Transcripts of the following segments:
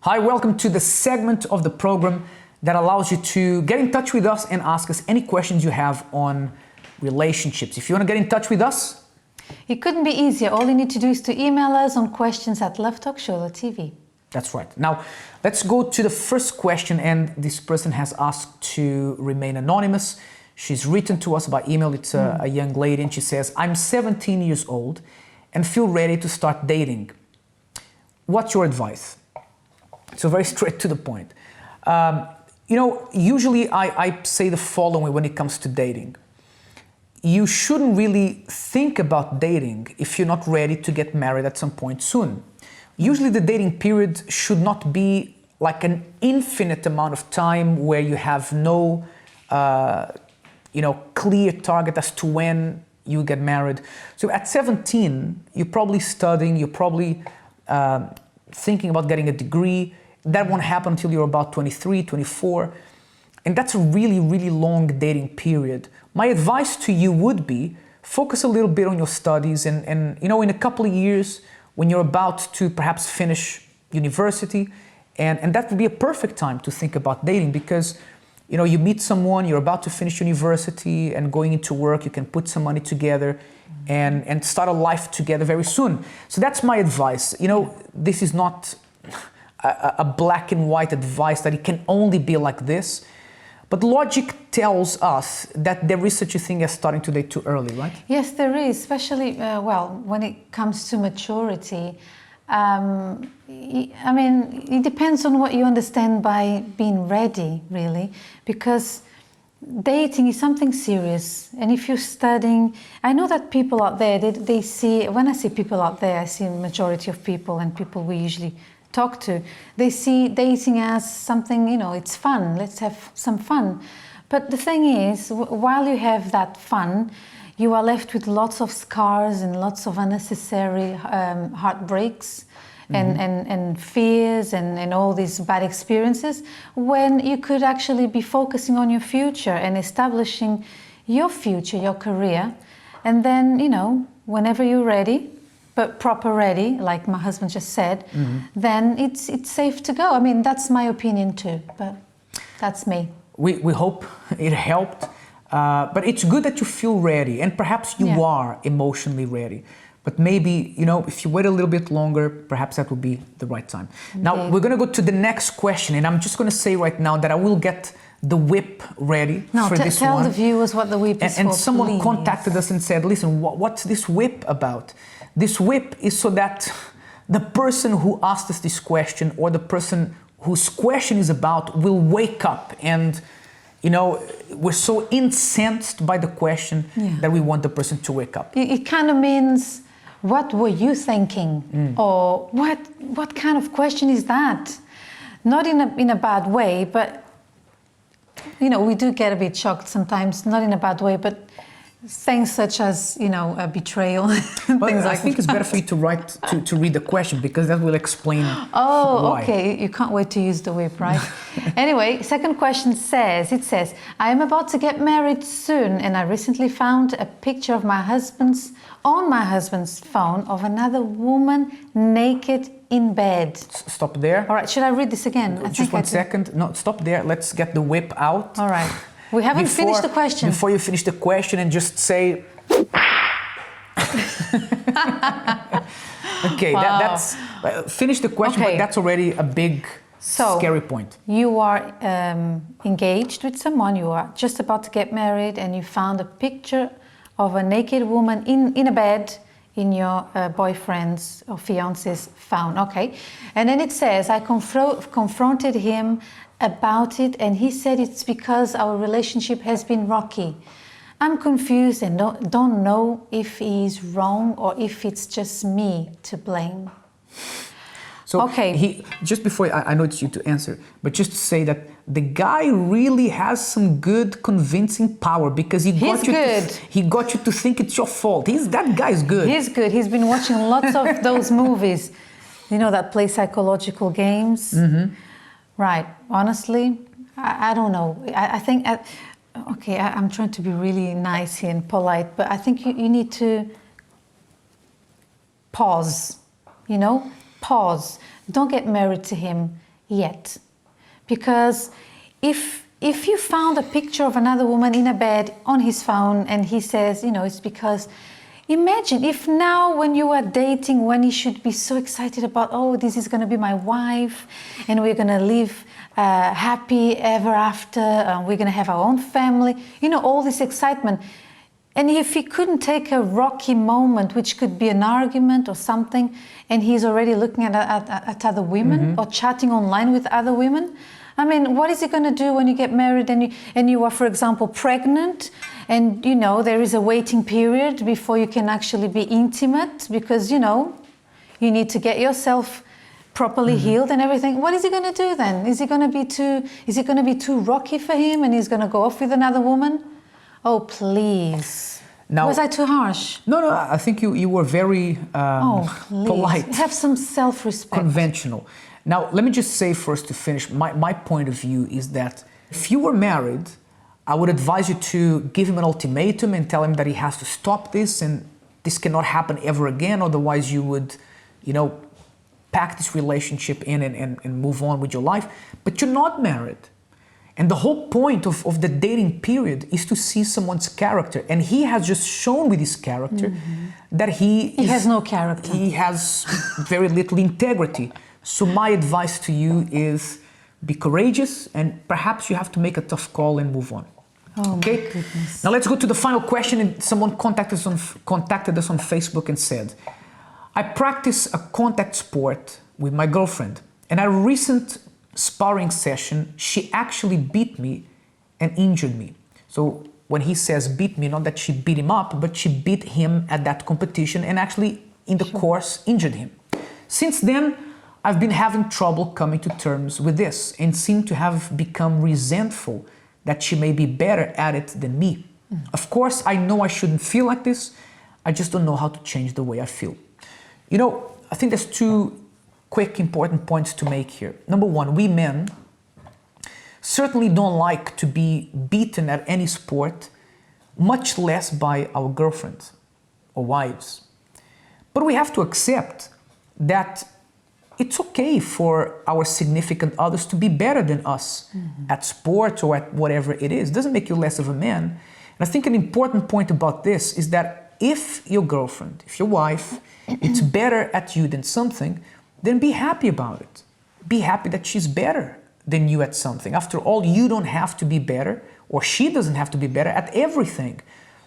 Hi, welcome to the segment of the program that allows you to get in touch with us and ask us any questions you have on relationships. If you want to get in touch with us, it couldn't be easier. All you need to do is to email us on questions@lovetalkshow.tv. That's right. Now, let's go to the first question, and this person has asked to remain anonymous. She's written to us by email. It's a young lady, and she says, I'm 17 years old and feel ready to start dating. What's your advice? So very straight to the point. Usually I say the following when it comes to dating. You shouldn't really think about dating if you're not ready to get married at some point soon. Usually the dating period should not be like an infinite amount of time where you have no clear target as to when you get married. So at 17, you're probably studying, you're probably thinking about getting a degree. That won't happen until you're about 23, 24. And that's a really, really long dating period. My advice to you would be focus a little bit on your studies and in a couple of years when you're about to perhaps finish university, and that would be a perfect time to think about dating because you meet someone, you're about to finish university and going into work, you can put some money together and start a life together very soon. So that's my advice. This is not a black and white advice that it can only be like this. But logic tells us that there is such a thing as starting to date too early, right? Yes, there is, especially, when it comes to maturity. It depends on what you understand by being ready, really, because dating is something serious. And if you're studying, I know that people out there, they see, when I see people out there, I see a majority of people and people we usually talk to, they see dating as something, it's fun, let's have some fun. But the thing is, while you have that fun, you are left with lots of scars and lots of unnecessary heartbreaks and fears and all these bad experiences, when you could actually be focusing on your future and establishing your future, your career. And then, whenever you're ready, but proper ready, like my husband just said, then it's safe to go. That's my opinion too, but that's me. We hope it helped, but it's good that you feel ready, and perhaps you are emotionally ready. But maybe, if you wait a little bit longer, perhaps that would be the right time. Okay. Now, we're gonna go to the next question, and I'm just gonna say right now that I will get the whip ready for this one. Tell the viewers what the whip is for, and someone please. contacted us and said, listen, what's this whip about? This whip is so that the person who asked us this question, or the person whose question is about, will wake up and, we're so incensed by the question that we want the person to wake up. It kind of means, what were you thinking? Or what kind of question is that? Not in a bad way, but we do get a bit shocked sometimes, not in a bad way, but things such as, a betrayal, things like that. I think it's better for you to write, to read the question, because that will explain why. Okay, you can't wait to use the whip, right? Anyway, second question says, I am about to get married soon, and I recently found a picture of on my husband's phone of another woman naked in bed. Stop there. All right, should I read this again? Just one second. No, stop there. Let's get the whip out. All right. We haven't finished the question. Before you finish the question, and just say... Okay, wow. that's... finish the question, but that's already a big, scary point. You are engaged with someone, you are just about to get married, and you found a picture of a naked woman in a bed in your boyfriend's or fiance's phone. Okay. And then it says, I confronted him about it, and he said it's because our relationship has been rocky. I'm confused and don't know if he's wrong or if it's just me to blame. So just before, I know it's you to answer, but just to say that the guy really has some good convincing power, because he got you to think it's your fault. That guy's good. He's good. He's been watching lots of those movies, that play psychological games. Right. Honestly, I don't know. I think, I'm trying to be really nice here and polite, but I think you need to pause, Pause. Don't get married to him yet. Because if you found a picture of another woman in a bed on his phone and he says, you know, it's because, imagine if now when you are dating, when he should be so excited about, oh, this is going to be my wife and we're going to live happy ever after, we're going to have our own family, you know, all this excitement. And if he couldn't take a rocky moment, which could be an argument or something, and he's already looking at other women or chatting online with other women, I mean, what is he going to do when you get married and you are, for example, pregnant, and, you know, there is a waiting period before you can actually be intimate because, you know, you need to get yourself properly healed and everything. What is he going to do then? Is it going to be too rocky for him and he's going to go off with another woman? Oh, please. Now, was I too harsh? No, I think you were very polite. Have some self-respect. Conventional. Now, let me just say first to finish, my point of view is that if you were married, I would advise you to give him an ultimatum and tell him that he has to stop this and this cannot happen ever again, otherwise you would, you know, pack this relationship in and move on with your life. But you're not married. And the whole point of the dating period is to see someone's character. And he has just shown with his character that he has no character. He has very little integrity. So my advice to you is be courageous and perhaps you have to make a tough call and move on. Oh, okay? My goodness. Now let's go to the final question. And someone contacted us on Facebook and said, I practice a contact sport with my girlfriend. And a recent sparring session, she actually beat me and injured me. So when he says beat me, not that she beat him up, but she beat him at that competition and actually in the course injured him. Since then, I've been having trouble coming to terms with this and seem to have become resentful that she may be better at it than me. Of course, I know I shouldn't feel like this. I just don't know how to change the way I feel. You know, I think there's two quick important points to make here. Number one, we men certainly don't like to be beaten at any sport, much less by our girlfriends or wives. But we have to accept that it's okay for our significant others to be better than us at sports or at whatever it is. It doesn't make you less of a man. And I think an important point about this is that if your girlfriend, if your wife, it's better at you than something, then be happy about it. Be happy that she's better than you at something. After all, you don't have to be better, or she doesn't have to be better at everything.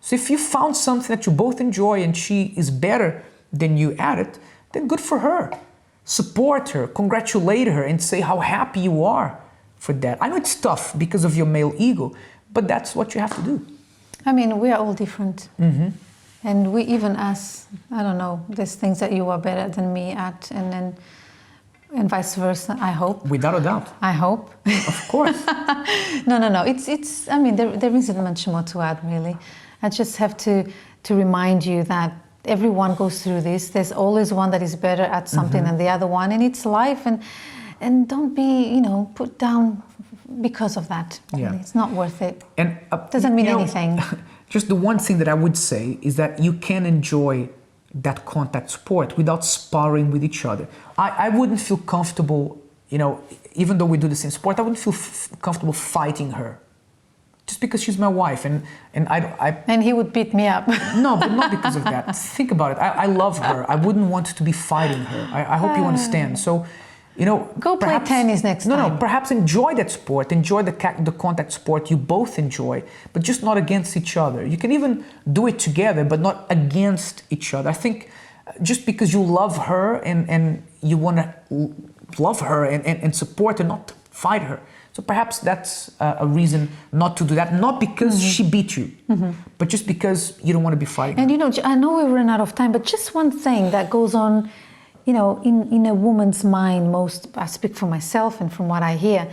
So if you found something that you both enjoy and she is better than you at it, then good for her. Support her, congratulate her, and say how happy you are for that. I know it's tough because of your male ego, but that's what you have to do. I mean, we are all different. And we even us, I don't know, there's things that you are better than me at, and vice versa, I hope. Without a doubt. I hope. Of course. No. It's. I mean, there isn't much more to add, really. I just have to remind you that everyone goes through this. There's always one that is better at something than the other one, and it's life. And don't be, you know, put down because of that. Yeah. Really. It's not worth it. And doesn't mean anything. Just the one thing that I would say is that you can enjoy that contact sport without sparring with each other. I wouldn't feel comfortable, you know, even though we do the same sport, I wouldn't feel comfortable fighting her. Just because she's my wife and I... And he would beat me up. No, but not because of that. Think about it. I love her. I wouldn't want to be fighting her. I hope you understand. So, you know... Go play tennis next time. No, perhaps enjoy that sport. Enjoy the contact sport you both enjoy, but just not against each other. You can even do it together, but not against each other. I think just because you love her and you want to love her and support her, not fight her. So perhaps that's a reason not to do that. Not because she beat you, but just because you don't want to be fighting And her. you know, I know we ran out of time, but just one thing that goes on, you know, in a woman's mind, I speak for myself and from what I hear,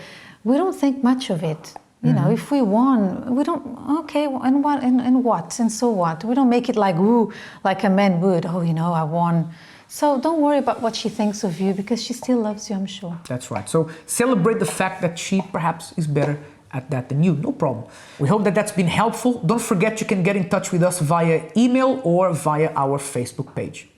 we don't think much of it. You know, if we won, we don't, okay, and what, and so what? We don't make it like, ooh, like a man would, oh, you know, I won. So don't worry about what she thinks of you because she still loves you, I'm sure. That's right. So celebrate the fact that she perhaps is better at that than you. No problem. We hope that that's been helpful. Don't forget you can get in touch with us via email or via our Facebook page.